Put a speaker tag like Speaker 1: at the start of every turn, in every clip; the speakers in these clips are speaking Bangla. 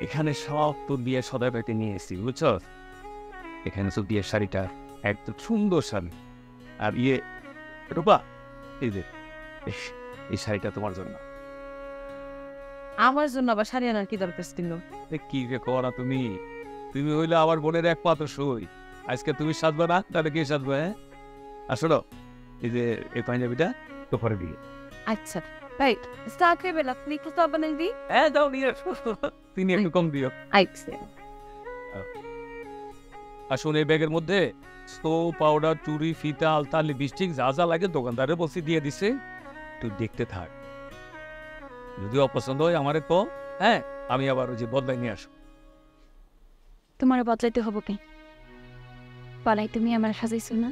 Speaker 1: এখানে সব তোর বিয়ের সদাই পেতে নিয়ে এসেছি, বুঝছ? এখানে তো বিয়ের শাড়িটা একদম সুন্দর শাড়ি। আর রূপা, এই যে এই শাড়িটা তোমার জন্য।
Speaker 2: আমার জন্য আবার শাড়ি আনার কি দরকার ছিল?
Speaker 1: কি যে করা তুমি, তুমি হইলে আমার বোনের একমাত্র সই। আজকে তুমি সাজবে না, তাহলে কে সাজবে? হ্যাঁ, আসলো এই যে এই পাঞ্জাবিটা তো পরে দিয়ে।
Speaker 2: আচ্ছা ভাই, চা খাইবে না? আপনি একটু চা বানাই দিই।
Speaker 1: হ্যাঁ দাও, নিয়ে তিনি একটু কম দিও।
Speaker 2: আচ্ছা।
Speaker 1: আসুন, এই ব্যাগের মধ্যে স্নো, পাউডার, চুড়ি, ফিতা, আলতা, লিপস্টিক যা যা লাগে দোকানদারে বসে দিয়ে দিছে। তুই দেখতে থাক, যদি অপছন্দ হয় আমারে তো, হ্যাঁ আমি আবার ওই যে বদলাই নিয়ে আসবো।
Speaker 3: তোমার বদলাইতে হবো কে? পালাই তুমি আমার সাজাইছো না?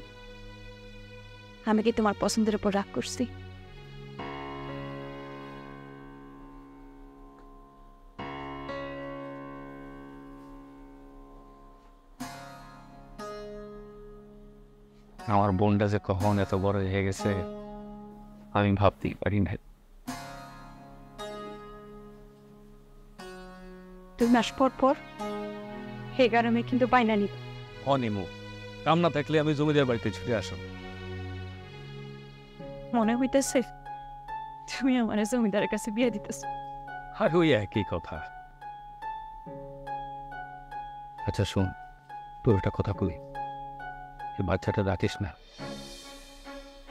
Speaker 3: আমি কি তোমার পছন্দের উপর রাগ করছি?
Speaker 1: আমার বোনটা যে কখন এত বড় হয়ে গেছে আমি ভাবতেই পারি না।
Speaker 3: 2 মাস পর পর হে গরমে কিন্তু বাইনা নিব।
Speaker 1: অনিমু কাম না থাকলে আমি জমিদার বাড়িতে ছুটে আসো।
Speaker 3: মনে হইতেছে তুমি আমার জমিদারের কাছে বিয়ে দিতেছ।
Speaker 1: আর ওই একই কথা। আচ্ছা শোন, তোর একটা কথা কই, এই বাচ্চাটা রাখিস না,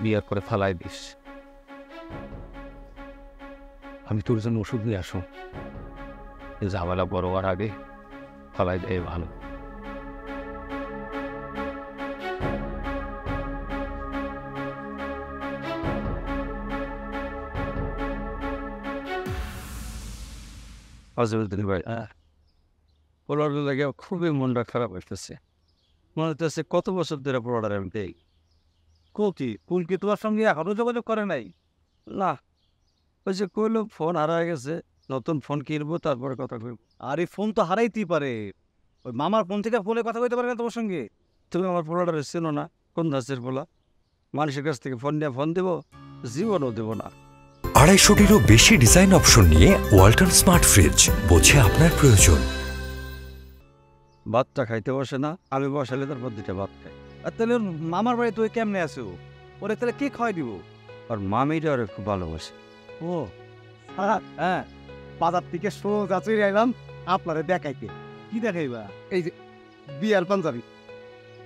Speaker 1: বিয়ার করে ফালাই দিস। আমি তোর জন্য ওষুধ নিয়ে আসো, ঝামেলা বড় হওয়ার আগে ফালাই দেয় ভালো। পোলারের লাগে খুবই মনটা খারাপ হইতেছে। মনে হচ্ছে কত বছর ধরে পোলার আমি দেই।
Speaker 4: কি ফুল কি তোমার সঙ্গে এখনো যোগাযোগ করে নাই?
Speaker 1: না, ওই যে কইলো ফোন হারায় গেছে, নতুন ফোন কিনবো তারপরে কথা কইব।
Speaker 4: আর এই ফোন তো হারাইতেই পারে, ওই মামার ফোন থেকে ফোনে কথা কইতে পারে না তোমার সঙ্গে?
Speaker 1: তুমি আমার পোলারে চেনো না, কোন ধাঁচের পোলা? মানুষের কাছ থেকে ফোন নিয়ে ফোন দেবো? জীবনও দেবো না।
Speaker 5: 250টিরও বেশি ডিজাইন অপশন নিয়ে ওয়ালটন স্মার্ট ফ্রিজ, বোঝে আপনার প্রয়োজন।
Speaker 1: ভাতটা খাইতে বসে না, আমি বসালে তারপর দুটা ভাত খাই।
Speaker 4: আর তাহলে ওর মামার বাড়ি তুই কেমনে আসো? ওরে তাহলে কি খাওয়াই দিব?
Speaker 1: আর মামিটা ওরে খুব ভালোবাসে।
Speaker 4: ও হ্যাঁ, বাজার থেকে সোজা চলে আইলাম আপনারে দেখাইতে। কি দেখাইবা? এই যে বিয়ার পাঞ্জাবি,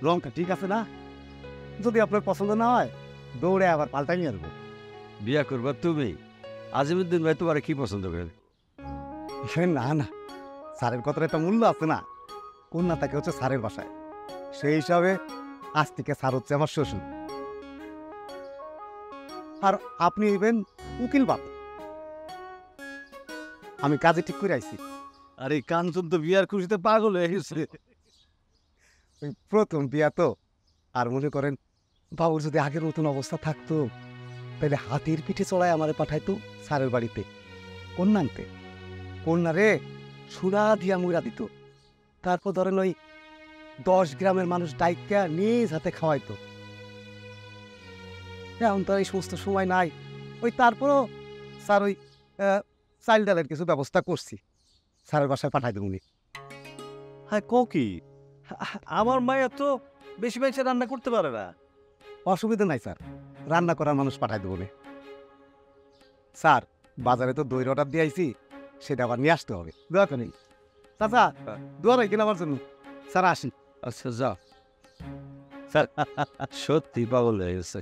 Speaker 4: রংটা ঠিক আছে না? যদি আপনার পছন্দ না হয় দৌড়ে আবার পাল্টাই নিয়ে আসবো।
Speaker 1: বিয়া করবা তুমি? আজিমুদ্দিন ভাই তোমার কি পছন্দ করে?
Speaker 4: না না, স্যারের কথার একটা মূল্য আছে না। কন্যা থাকে হচ্ছে স্যারের বাসায়, সেই হিসাবে আজ থেকে স্যার হচ্ছে আমার শ্বশুর। আর আপনি হইবেন উকিল বাপ। আমি কাজে ঠিক করে আইছি।
Speaker 1: আর এই কাঞ্চন তো বিয়ার খুশিতে পাগল হয়ে গেছে।
Speaker 4: ওই প্রথম বিয়া তো, আর মনে করেন বাবুর যদি আগের মতন অবস্থা থাকতো তাহলে হাতির পিঠে চড়ায় আমারে পাঠাইতো স্যারের বাড়িতে কন্যা আনতে। কন্যা রে সোনা দিয়া মুড়া দিত, তারপর ধরেন ওই 10 গ্রামের মানুষ ডাইকা নিজ হাতে খাওয়াইতো। এখন তো এই সমস্ত সময় নাই। ওই তারপরও স্যার ওই চাইল ডালের কিছু ব্যবস্থা করছি, স্যারের বাসায় পাঠাই দেবুনি।
Speaker 6: হ্যাঁ কি আমার মায়ের তো বেশি বেশি রান্না করতে পারে না।
Speaker 4: অসুবিধা নাই স্যার, রান্না করার মানুষ পাঠাই দেবো নে। স্যার বাজারে তো দই অর্ডার দিয়ে আইছি, সেটা আবার নিয়ে আসতে হবে। দোয়া করি চাচা, দোয়া রাখেন আমার জন্য। স্যার আসি।
Speaker 1: আচ্ছা যাও। সত্যি পাগল হয়ে গেছে।